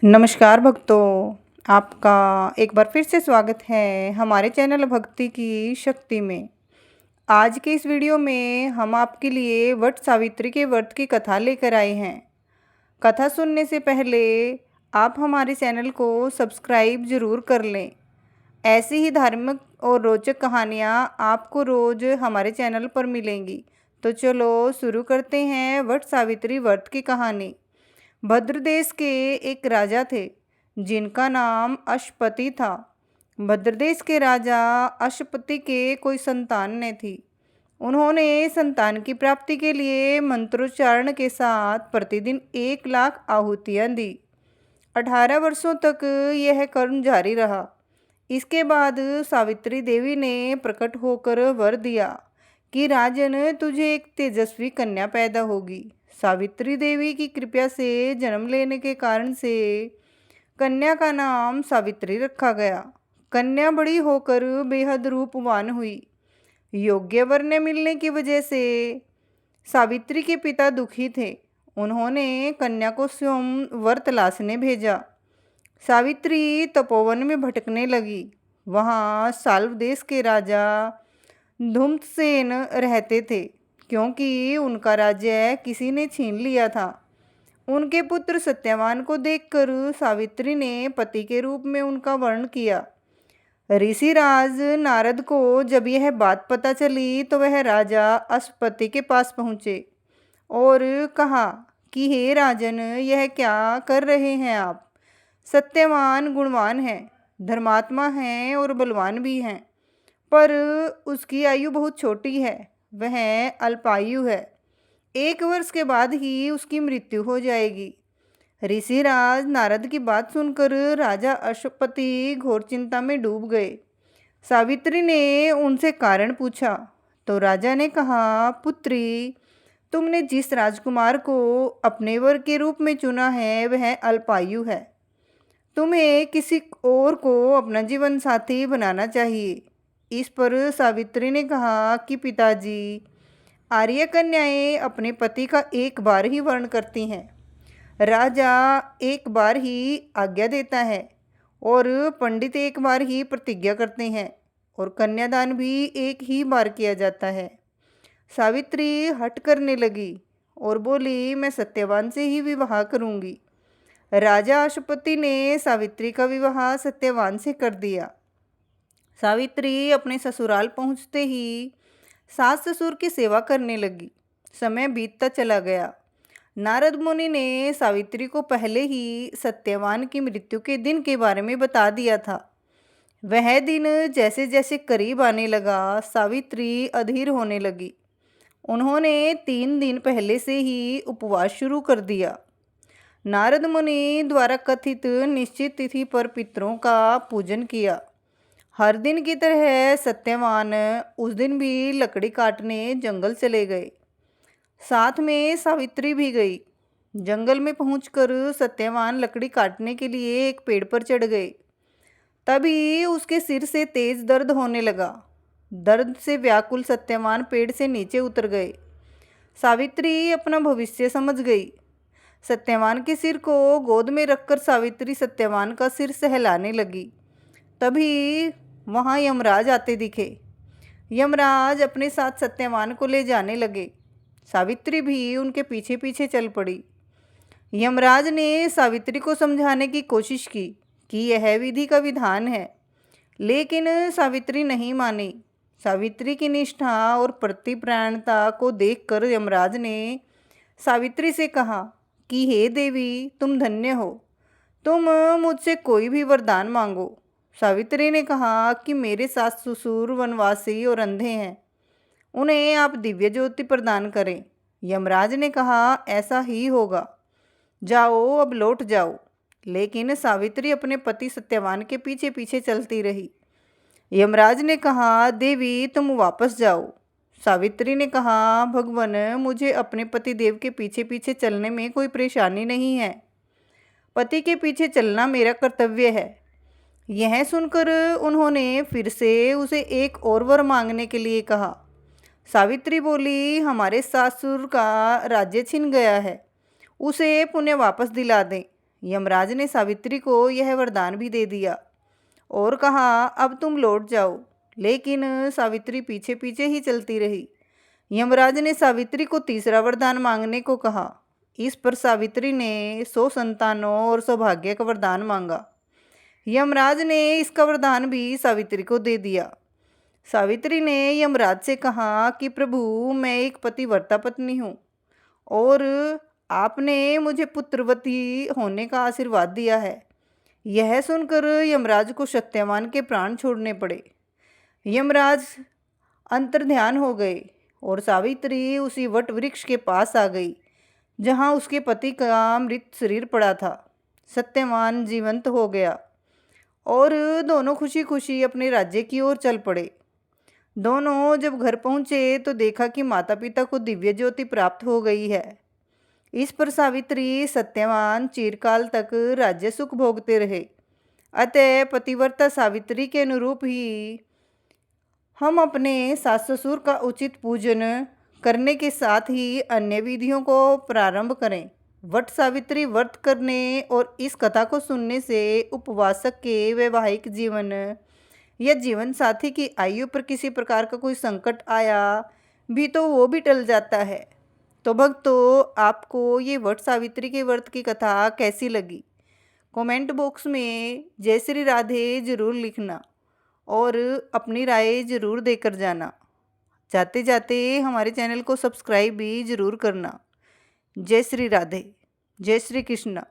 नमस्कार भक्तों, आपका एक बार फिर से स्वागत है हमारे चैनल भक्ति की शक्ति में। आज के इस वीडियो में हम आपके लिए वट सावित्री के व्रत की कथा लेकर आए हैं। कथा सुनने से पहले आप हमारे चैनल को सब्सक्राइब ज़रूर कर लें। ऐसी ही धार्मिक और रोचक कहानियाँ आपको रोज़ हमारे चैनल पर मिलेंगी। तो चलो शुरू करते हैं वट सावित्री व्रत की कहानी। भद्र देश के एक राजा थे जिनका नाम अश्वपति था। भद्र देश के राजा अश्वपति के कोई संतान न थी। उन्होंने संतान की प्राप्ति के लिए मंत्रोच्चारण के साथ प्रतिदिन 1 लाख आहुतियाँ दी। 18 वर्षों तक यह कर्म जारी रहा। इसके बाद सावित्री देवी ने प्रकट होकर वर दिया कि राजन, तुझे एक तेजस्वी कन्या पैदा होगी। सावित्री देवी की कृपा से जन्म लेने के कारण से कन्या का नाम सावित्री रखा गया। कन्या बड़ी होकर बेहद रूपवान हुई। योग्य वर न मिलने की वजह से सावित्री के पिता दुखी थे। उन्होंने कन्या को स्वयं वर तलाशने भेजा। सावित्री तपोवन में भटकने लगी। वहाँ साल्व देश के राजा धूम्रसेन रहते थे, क्योंकि उनका राज्य किसी ने छीन लिया था। उनके पुत्र सत्यवान को देखकर सावित्री ने पति के रूप में उनका वर्ण किया। ऋषिराज नारद को जब यह बात पता चली तो वह राजा अश्वपति के पास पहुँचे और कहा कि हे राजन, यह क्या कर रहे हैं आप? सत्यवान गुणवान है, धर्मात्मा है और बलवान भी हैं, पर उसकी आयु बहुत छोटी है। वह अल्पायु है। 1 वर्ष के बाद ही उसकी मृत्यु हो जाएगी। ऋषिराज नारद की बात सुनकर राजा अश्वपति घोर चिंता में डूब गए। सावित्री ने उनसे कारण पूछा तो राजा ने कहा, पुत्री, तुमने जिस राजकुमार को अपने वर के रूप में चुना है वह अल्पायु है। तुम्हें किसी और को अपना जीवन साथी बनाना चाहिए। इस पर सावित्री ने कहा कि पिताजी, आर्य कन्याएं अपने पति का एक बार ही वर्ण करती हैं। राजा एक बार ही आज्ञा देता है और पंडित एक बार ही प्रतिज्ञा करते हैं और कन्यादान भी एक ही बार किया जाता है। सावित्री हट करने लगी और बोली, मैं सत्यवान से ही विवाह करूंगी। राजा अश्वपति ने सावित्री का विवाह सत्यवान से कर दिया। सावित्री अपने ससुराल पहुंचते ही सास ससुर की सेवा करने लगी। समय बीतता चला गया। नारद मुनि ने सावित्री को पहले ही सत्यवान की मृत्यु के दिन के बारे में बता दिया था। वह दिन जैसे जैसे करीब आने लगा, सावित्री अधीर होने लगी। उन्होंने 3 दिन पहले से ही उपवास शुरू कर दिया। नारद मुनि द्वारा कथित निश्चित तिथि पर पितरों का पूजन किया। हर दिन की तरह सत्यवान उस दिन भी लकड़ी काटने जंगल चले गए। साथ में सावित्री भी गई। जंगल में पहुंचकर सत्यवान लकड़ी काटने के लिए एक पेड़ पर चढ़ गए। तभी उसके सिर से तेज दर्द होने लगा। दर्द से व्याकुल सत्यवान पेड़ से नीचे उतर गए। सावित्री अपना भविष्य समझ गई। सत्यवान के सिर को गोद में रखकर सावित्री सत्यवान का सिर सहलाने लगी। तभी वहाँ यमराज आते दिखे। यमराज अपने साथ सत्यवान को ले जाने लगे। सावित्री भी उनके पीछे पीछे चल पड़ी। यमराज ने सावित्री को समझाने की कोशिश की कि यह विधि का विधान है, लेकिन सावित्री नहीं मानी। सावित्री की निष्ठा और प्रतिप्राणता को देखकर यमराज ने सावित्री से कहा कि हे देवी, तुम धन्य हो। तुम मुझसे कोई भी वरदान मांगो। सावित्री ने कहा कि मेरे सास ससुर वनवासी और अंधे हैं, उन्हें आप दिव्य ज्योति प्रदान करें। यमराज ने कहा, ऐसा ही होगा। जाओ, अब लौट जाओ। लेकिन सावित्री अपने पति सत्यवान के पीछे पीछे चलती रही। यमराज ने कहा, देवी, तुम वापस जाओ। सावित्री ने कहा, भगवान, मुझे अपने पति देव के पीछे पीछे चलने में कोई परेशानी नहीं है। पति के पीछे चलना मेरा कर्तव्य है। यह सुनकर उन्होंने फिर से उसे एक और वर मांगने के लिए कहा। सावित्री बोली, हमारे सासुर का राज्य छिन गया है, उसे पुनः वापस दिला दें। यमराज ने सावित्री को यह वरदान भी दे दिया और कहा, अब तुम लौट जाओ। लेकिन सावित्री पीछे पीछे ही चलती रही। यमराज ने सावित्री को तीसरा वरदान मांगने को कहा। इस पर सावित्री ने 100 संतानों और सौभाग्य का वरदान मांगा। यमराज ने इसका वरदान भी सावित्री को दे दिया। सावित्री ने यमराज से कहा कि प्रभु, मैं एक पतिव्रता पत्नी हूँ और आपने मुझे पुत्रवती होने का आशीर्वाद दिया है। यह सुनकर यमराज को सत्यवान के प्राण छोड़ने पड़े। यमराज अंतर्ध्यान हो गए और सावित्री उसी वट वृक्ष के पास आ गई जहाँ उसके पति का मृत शरीर पड़ा था। सत्यवान जीवंत हो गया और दोनों खुशी खुशी अपने राज्य की ओर चल पड़े। दोनों जब घर पहुँचे तो देखा कि माता पिता को दिव्य ज्योति प्राप्त हो गई है। इस पर सावित्री सत्यवान चिरकाल तक राज्य सुख भोगते रहे। अतः पतिव्रता सावित्री के अनुरूप ही हम अपने सास ससुर का उचित पूजन करने के साथ ही अन्य विधियों को प्रारंभ करें। वट सावित्री व्रत करने और इस कथा को सुनने से उपवासक के वैवाहिक जीवन या जीवन साथी की आयु पर किसी प्रकार का कोई संकट आया भी तो वो भी टल जाता है। तो भक्तों, आपको ये वट सावित्री के व्रत की कथा कैसी लगी? कमेंट बॉक्स में जय श्री राधे ज़रूर लिखना और अपनी राय ज़रूर देकर जाना। जाते जाते हमारे चैनल को सब्सक्राइब भी ज़रूर करना। जय श्री राधे, जय श्री कृष्ण।